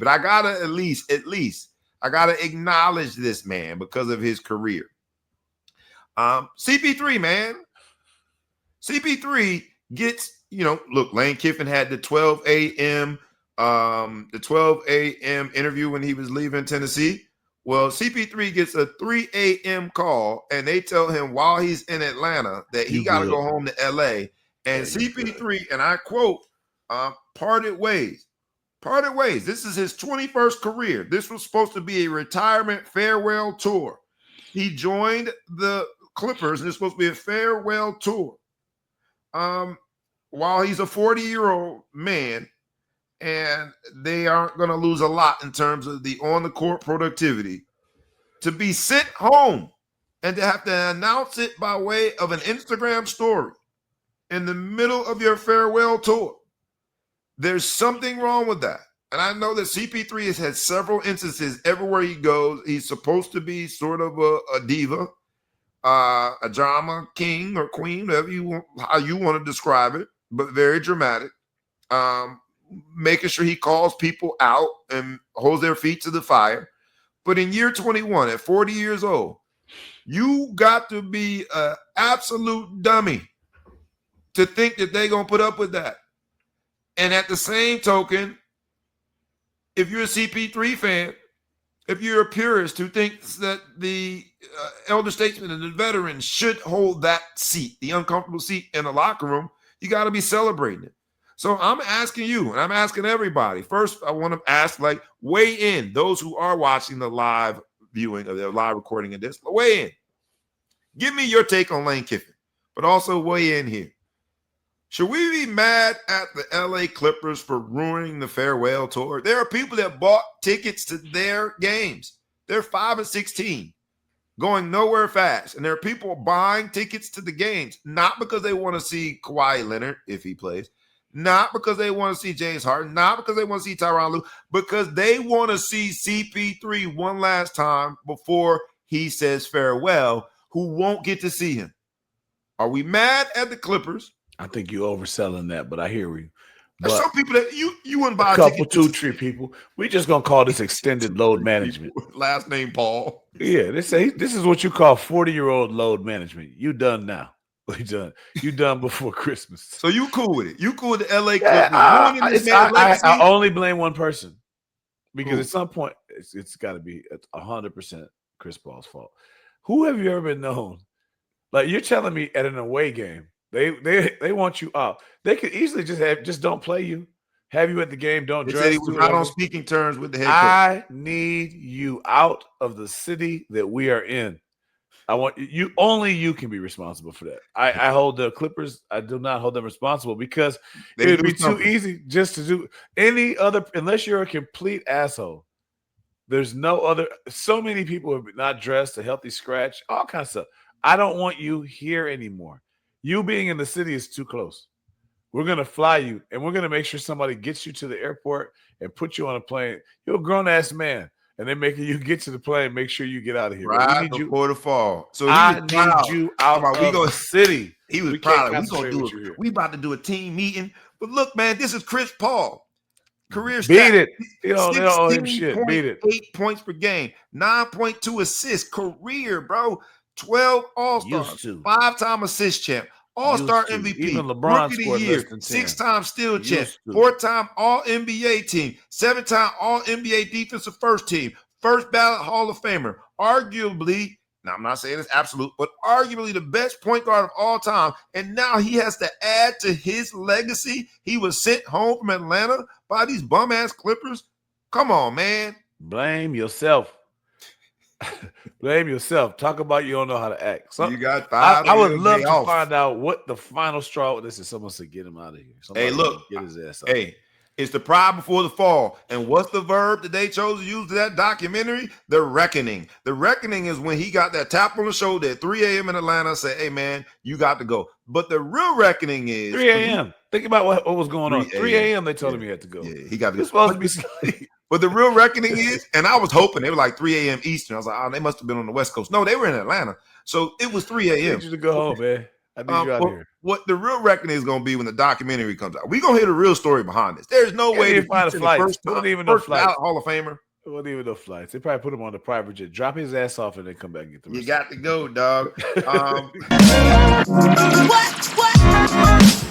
but I gotta at least, I gotta acknowledge this man because of his career. CP3, man. CP3 gets, look, Lane Kiffin had the 12 a.m. Interview when he was leaving Tennessee. Well, CP3 gets a 3 a.m. call, and they tell him while he's in Atlanta that he got to go home to L.A. And CP3, and I quote, parted ways. Parted ways. This is his 21st career. This was supposed to be a retirement farewell tour. He joined the Clippers, and it's supposed to be a farewell tour. While he's a 40-year-old man, and they aren't going to lose a lot in terms of the on-the-court productivity, to be sent home and to have to announce it by way of an Instagram story in the middle of your farewell tour. There's something wrong with that. And I know that CP3 has had several instances everywhere he goes. He's supposed to be sort of a diva, a drama king or queen, whatever how you want to describe it, but very dramatic. Making sure he calls people out and holds their feet to the fire. But in year 21, at 40 years old, you got to be an absolute dummy to think that they're going to put up with that. And at the same token, if you're a CP3 fan, if you're a purist who thinks that the elder statesman and the veteran should hold that seat, the uncomfortable seat in the locker room, you got to be celebrating it. So I'm asking you, and I'm asking everybody. First, I want to ask, weigh in. Those who are watching the live viewing of the live recording of this, weigh in. Give me your take on Lane Kiffin, but also weigh in here. Should we be mad at the LA Clippers for ruining the farewell tour? There are people that bought tickets to their games. They're 5-16, going nowhere fast. And there are people buying tickets to the games, not because they want to see Kawhi Leonard, if he plays, not because they want to see James Harden, not because they want to see Tyronn Lue, because they want to see CP3 one last time before he says farewell, who won't get to see him. Are we mad at the Clippers? I think you're overselling that, but I hear you. There's some people that you wouldn't buy a couple, 2-3 people. We just gonna call this extended load management. Last name Paul. Yeah, they say this is what you call 40-year-old load management. You done now. You done before Christmas. So you cool with it? You cool with the LA Clippers? I only blame one person because at some point it's got to be 100% Chris Paul's fault. Who have you ever been known? Like you're telling me at an away game. They want you out. They could easily just don't play you, have you at the game, don't dress. He was not on speaking terms with the head coach. I need you out of the city that we are in. I want you. Only you can be responsible for that. I hold the Clippers. I do not hold them responsible because it would be too easy just to do any other unless you're a complete asshole. There's no other. So many people have not dressed, a healthy scratch, all kinds of stuff. I don't want you here anymore. You being in the city is too close. We're going to fly you, and we're going to make sure somebody gets you to the airport and put you on a plane. You're a grown-ass man, and they're making you get to the plane, make sure you get out of here. Right before the fall. So I need you out of the city. He was proud. We about to do a team meeting. But look, man, this is Chris Paul. Career stat. Beat it. They don't owe him shit. Beat it. 8 points per game, 9.2 assists. Career, bro. 12 All-Stars, 5-time assist champ, All-Star MVP, even LeBron Rookie of the Year, 6-time steal champ, 4-time All-NBA team, 7-time All-NBA defensive first team, first ballot Hall of Famer, arguably, now I'm not saying it's absolute, but arguably the best point guard of all time. And now he has to add to his legacy. He was sent home from Atlanta by these bum-ass Clippers. Come on, man. Blame yourself. Blame yourself. Talk about you don't know how to act. You got 5. I would love to find out what the final straw with this is. Someone said, get him out of here. Somebody hey, look. Get his ass out. Hey, it's the pride before the fall. And what's the verb that they chose to use in that documentary? The reckoning. The reckoning is when he got that tap on the shoulder at 3 a.m. in Atlanta, say, hey, man, you got to go. But the real reckoning is 3 a.m. Think about what was going on. 3 a.m. they told him he had to go. Yeah, he got to go. He's supposed to be asleep. But the real reckoning is, and I was hoping they were like 3 a.m. Eastern. I was like, oh, they must have been on the West Coast. No, they were in Atlanta. So it was 3 a.m. I need you to go home, man. I need you out here. What the real reckoning is going to be when the documentary comes out. We're going to hear the real story behind this. There's no way to find the flights. Wasn't even no flights. Hall of Famer. It wasn't even no flights. They probably put him on the private jet, drop his ass off, and then come back and get the rest. You got to go, dog. What?